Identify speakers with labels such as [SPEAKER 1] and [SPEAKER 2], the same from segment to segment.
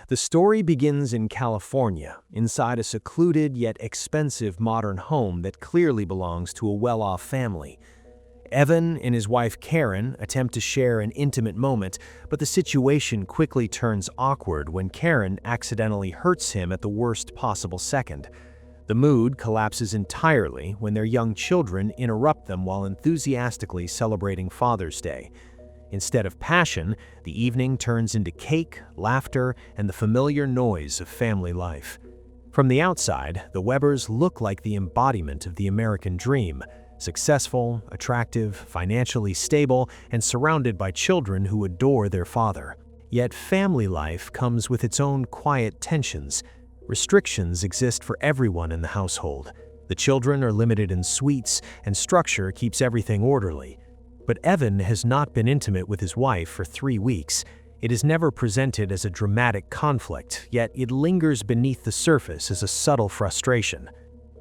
[SPEAKER 1] The story begins in California, inside a secluded yet expensive modern home that clearly belongs to a well-off family. Evan and his wife Karen attempt to share an intimate moment, but the situation quickly turns awkward when Karen accidentally hurts him at the worst possible second. The mood collapses entirely when their young children interrupt them while enthusiastically celebrating Father's Day. Instead of passion, the evening turns into cake, laughter, and the familiar noise of family life. From the outside, the Webbers look like the embodiment of the American dream: successful, attractive, financially stable, and surrounded by children who adore their father. Yet family life comes with its own quiet tensions. Restrictions exist for everyone in the household. The children are limited in sweets, and structure keeps everything orderly. But Evan has not been intimate with his wife for 3 weeks. It is never presented as a dramatic conflict, yet it lingers beneath the surface as a subtle frustration.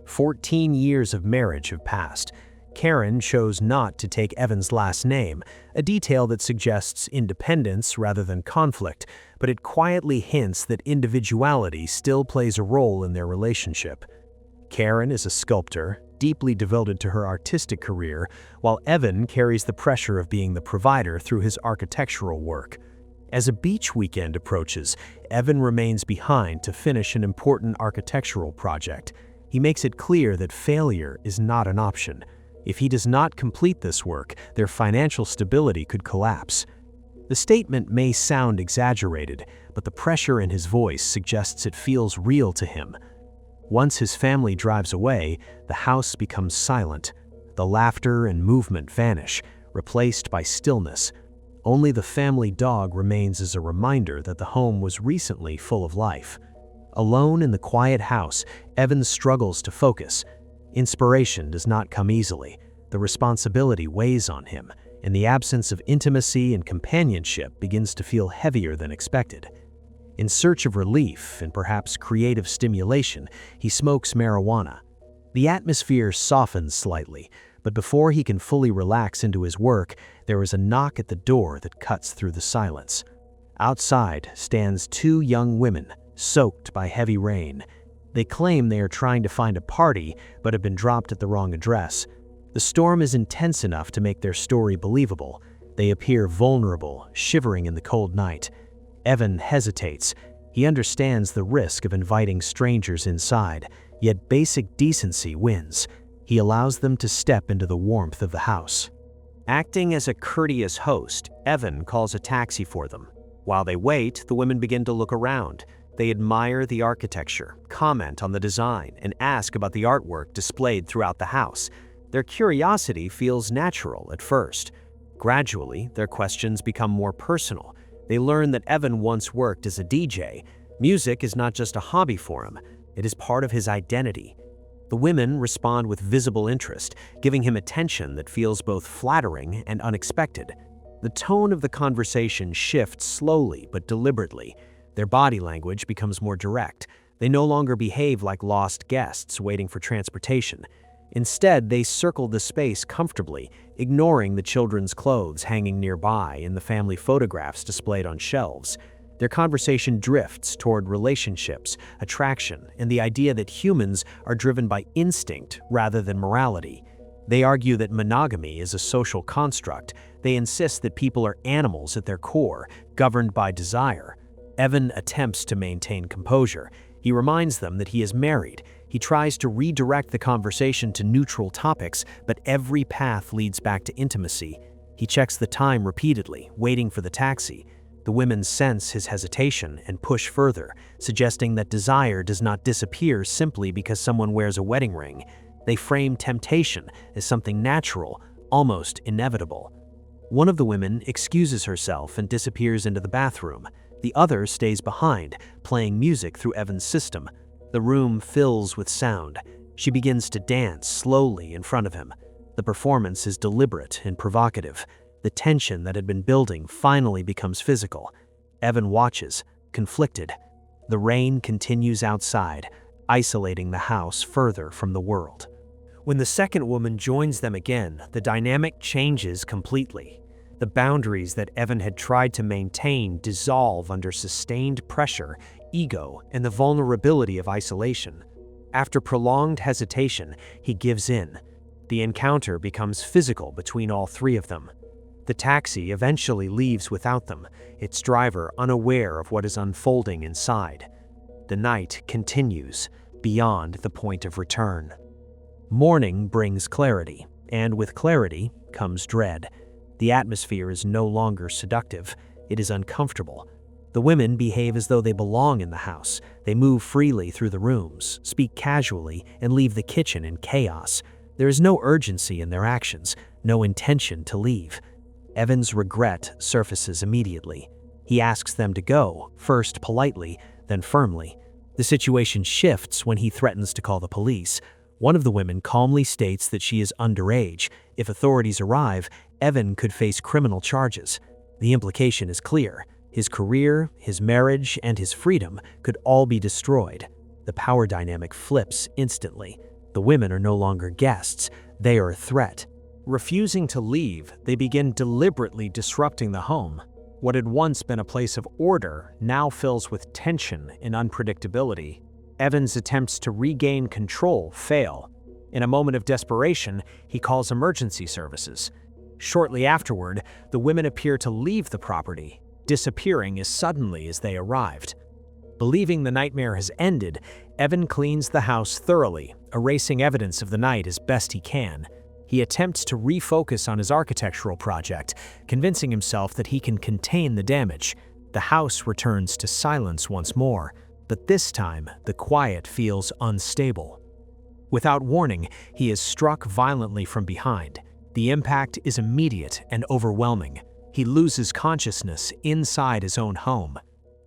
[SPEAKER 1] 14 years of marriage have passed. Karen chose not to take Evan's last name, a detail that suggests independence rather than conflict, but it quietly hints that individuality still plays a role in their relationship. Karen is a sculptor, deeply devoted to her artistic career, while Evan carries the pressure of being the provider through his architectural work. As a beach weekend approaches, Evan remains behind to finish an important architectural project. He makes it clear that failure is not an option. If he does not complete this work, their financial stability could collapse. The statement may sound exaggerated, but the pressure in his voice suggests it feels real to him. Once his family drives away, the house becomes silent. The laughter and movement vanish, replaced by stillness. Only the family dog remains as a reminder that the home was recently full of life. Alone in the quiet house, Evan struggles to focus. Inspiration does not come easily. The responsibility weighs on him, and the absence of intimacy and companionship begins to feel heavier than expected. In search of relief and perhaps creative stimulation, he smokes marijuana. The atmosphere softens slightly, but before he can fully relax into his work, there is a knock at the door that cuts through the silence. Outside stands 2 young women, soaked by heavy rain. They claim they are trying to find a party, but have been dropped at the wrong address. The storm is intense enough to make their story believable. They appear vulnerable, shivering in the cold night. Evan hesitates. He understands the risk of inviting strangers inside, yet basic decency wins. He allows them to step into the warmth of the house. Acting as a courteous host, Evan calls a taxi for them. While they wait, the women begin to look around. They admire the architecture, comment on the design, and ask about the artwork displayed throughout the house. Their curiosity feels natural at first. Gradually, their questions become more personal. They learn that Evan once worked as a DJ. Music is not just a hobby for him, it is part of his identity. The women respond with visible interest, giving him attention that feels both flattering and unexpected. The tone of the conversation shifts slowly but deliberately. Their body language becomes more direct. They no longer behave like lost guests waiting for transportation. Instead, they circle the space comfortably, ignoring the children's clothes hanging nearby and the family photographs displayed on shelves. Their conversation drifts toward relationships, attraction, and the idea that humans are driven by instinct rather than morality. They argue that monogamy is a social construct. They insist that people are animals at their core, governed by desire. Evan attempts to maintain composure. He reminds them that he is married. He tries to redirect the conversation to neutral topics, but every path leads back to intimacy. He checks the time repeatedly, waiting for the taxi. The women sense his hesitation and push further, suggesting that desire does not disappear simply because someone wears a wedding ring. They frame temptation as something natural, almost inevitable. One of the women excuses herself and disappears into the bathroom. The other stays behind, playing music through Evan's system. The room fills with sound. She begins to dance slowly in front of him. The performance is deliberate and provocative. The tension that had been building finally becomes physical. Evan watches, conflicted. The rain continues outside, isolating the house further from the world. When the second woman joins them again, the dynamic changes completely. The boundaries that Evan had tried to maintain dissolve under sustained pressure, ego, and the vulnerability of isolation. After prolonged hesitation, he gives in. The encounter becomes physical between all three of them. The taxi eventually leaves without them, its driver unaware of what is unfolding inside. The night continues, beyond the point of return. Morning brings clarity, and with clarity comes dread. The atmosphere is no longer seductive, it is uncomfortable. The women behave as though they belong in the house. They move freely through the rooms, speak casually, and leave the kitchen in chaos. There is no urgency in their actions, no intention to leave. Evan's regret surfaces immediately. He asks them to go, first politely, then firmly. The situation shifts when he threatens to call the police. One of the women calmly states that she is underage. If authorities arrive, Evan could face criminal charges. The implication is clear. His career, his marriage, and his freedom could all be destroyed. The power dynamic flips instantly. The women are no longer guests, they are a threat. Refusing to leave, they begin deliberately disrupting the home. What had once been a place of order now fills with tension and unpredictability. Evan's attempts to regain control fail. In a moment of desperation, he calls emergency services. Shortly afterward, the women appear to leave the property, disappearing as suddenly as they arrived. Believing the nightmare has ended, Evan cleans the house thoroughly, erasing evidence of the night as best he can. He attempts to refocus on his architectural project, convincing himself that he can contain the damage. The house returns to silence once more, but this time the quiet feels unstable. Without warning, he is struck violently from behind. The impact is immediate and overwhelming. He loses consciousness inside his own home.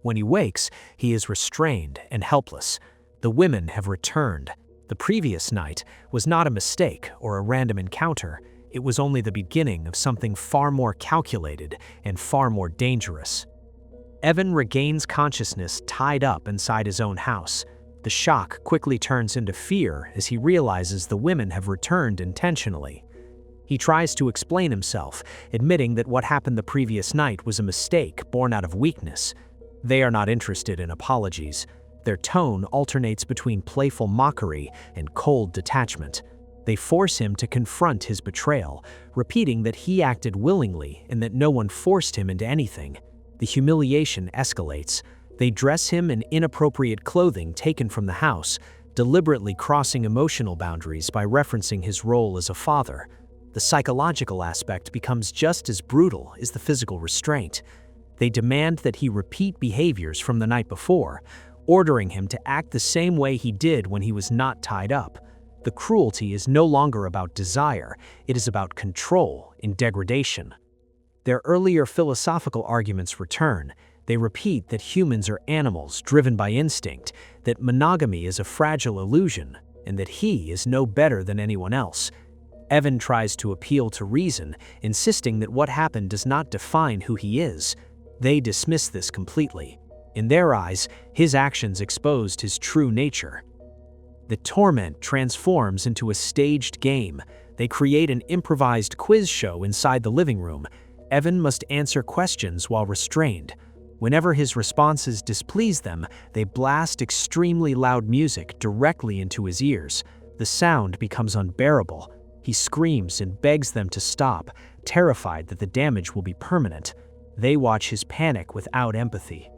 [SPEAKER 1] When he wakes, he is restrained and helpless. The women have returned. The previous night was not a mistake or a random encounter. It was only the beginning of something far more calculated and far more dangerous. Evan regains consciousness tied up inside his own house. The shock quickly turns into fear as he realizes the women have returned intentionally. He tries to explain himself, admitting that what happened the previous night was a mistake born out of weakness. They are not interested in apologies. Their tone alternates between playful mockery and cold detachment. They force him to confront his betrayal, repeating that he acted willingly and that no one forced him into anything. The humiliation escalates. They dress him in inappropriate clothing taken from the house, deliberately crossing emotional boundaries by referencing his role as a father. The psychological aspect becomes just as brutal as the physical restraint. They demand that he repeat behaviors from the night before, ordering him to act the same way he did when he was not tied up. The cruelty is no longer about desire, it is about control and degradation. Their earlier philosophical arguments return. They repeat that humans are animals driven by instinct, that monogamy is a fragile illusion, and that he is no better than anyone else. Evan tries to appeal to reason, insisting that what happened does not define who he is. They dismiss this completely. In their eyes, his actions exposed his true nature. The torment transforms into a staged game. They create an improvised quiz show inside the living room. Evan must answer questions while restrained. Whenever his responses displease them, they blast extremely loud music directly into his ears. The sound becomes unbearable. He screams and begs them to stop, terrified that the damage will be permanent. They watch his panic without empathy.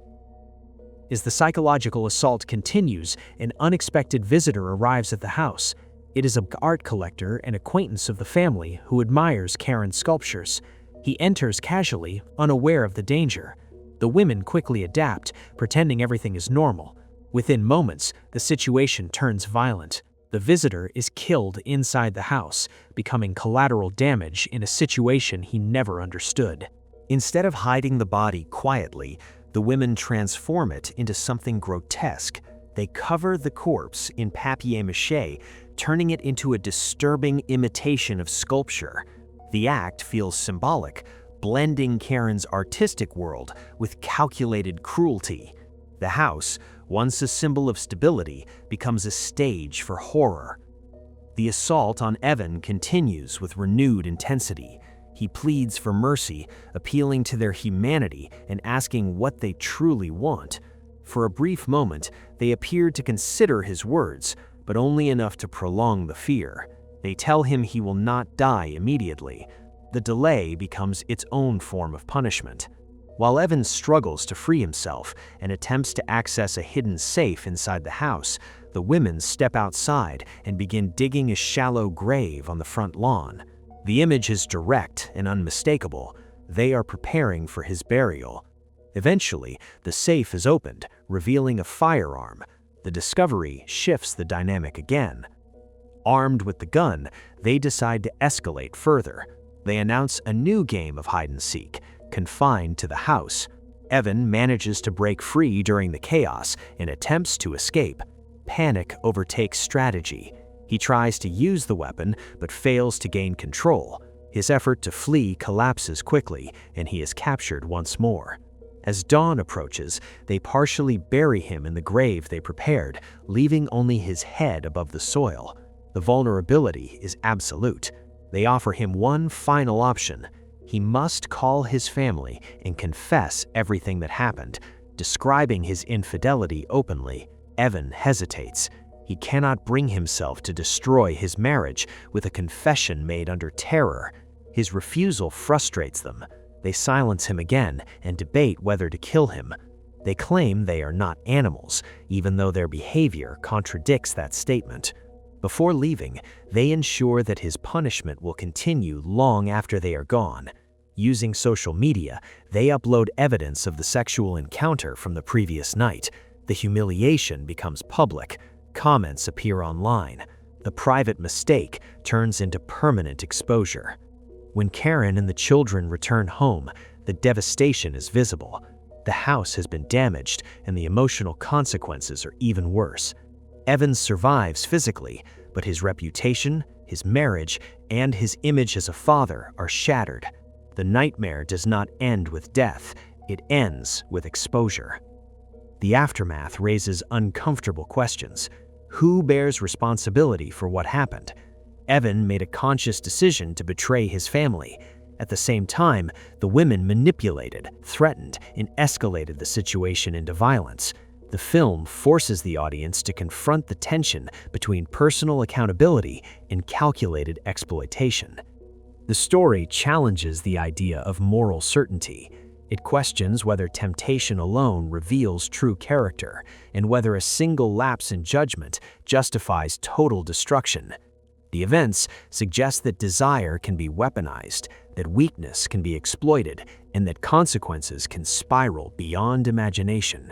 [SPEAKER 1] As the psychological assault continues, an unexpected visitor arrives at the house. It is an art collector and acquaintance of the family who admires Karen's sculptures. He enters casually, unaware of the danger. The women quickly adapt, pretending everything is normal. Within moments, the situation turns violent. The visitor is killed inside the house, becoming collateral damage in a situation he never understood. Instead of hiding the body quietly, the women transform it into something grotesque. They cover the corpse in papier-mâché, turning it into a disturbing imitation of sculpture. The act feels symbolic, blending Karen's artistic world with calculated cruelty. The house, once a symbol of stability, becomes a stage for horror. The assault on Evan continues with renewed intensity. He pleads for mercy, appealing to their humanity and asking what they truly want. For a brief moment, they appear to consider his words, but only enough to prolong the fear. They tell him he will not die immediately. The delay becomes its own form of punishment. While Evan struggles to free himself and attempts to access a hidden safe inside the house, the women step outside and begin digging a shallow grave on the front lawn. The image is direct and unmistakable. They are preparing for his burial. Eventually, the safe is opened, revealing a firearm. The discovery shifts the dynamic again. Armed with the gun, they decide to escalate further. They announce a new game of hide-and-seek, confined to the house. Evan manages to break free during the chaos and attempts to escape. Panic overtakes strategy. He tries to use the weapon, but fails to gain control. His effort to flee collapses quickly, and he is captured once more. As dawn approaches, they partially bury him in the grave they prepared, leaving only his head above the soil. The vulnerability is absolute. They offer him one final option. He must call his family and confess everything that happened. Describing his infidelity openly, Evan hesitates. He cannot bring himself to destroy his marriage with a confession made under terror. His refusal frustrates them. They silence him again and debate whether to kill him. They claim they are not animals, even though their behavior contradicts that statement. Before leaving, they ensure that his punishment will continue long after they are gone. Using social media, they upload evidence of the sexual encounter from the previous night. The humiliation becomes public. Comments appear online. The private mistake turns into permanent exposure. When Karen and the children return home, the devastation is visible. The house has been damaged, and the emotional consequences are even worse. Evans survives physically, but his reputation, his marriage, and his image as a father are shattered. The nightmare does not end with death, it ends with exposure. The aftermath raises uncomfortable questions. Who bears responsibility for what happened? Evan made a conscious decision to betray his family. At the same time, the women manipulated, threatened, and escalated the situation into violence. The film forces the audience to confront the tension between personal accountability and calculated exploitation. The story challenges the idea of moral certainty. It questions whether temptation alone reveals true character, and whether a single lapse in judgment justifies total destruction. The events suggest that desire can be weaponized, that weakness can be exploited, and that consequences can spiral beyond imagination.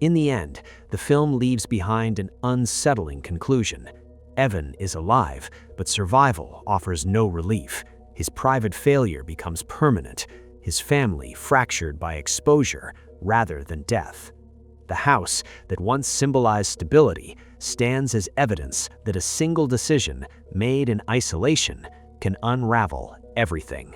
[SPEAKER 1] In the end, the film leaves behind an unsettling conclusion. Evan is alive, but survival offers no relief. His private failure becomes permanent, his family fractured by exposure rather than death. The house that once symbolized stability stands as evidence that a single decision made in isolation can unravel everything.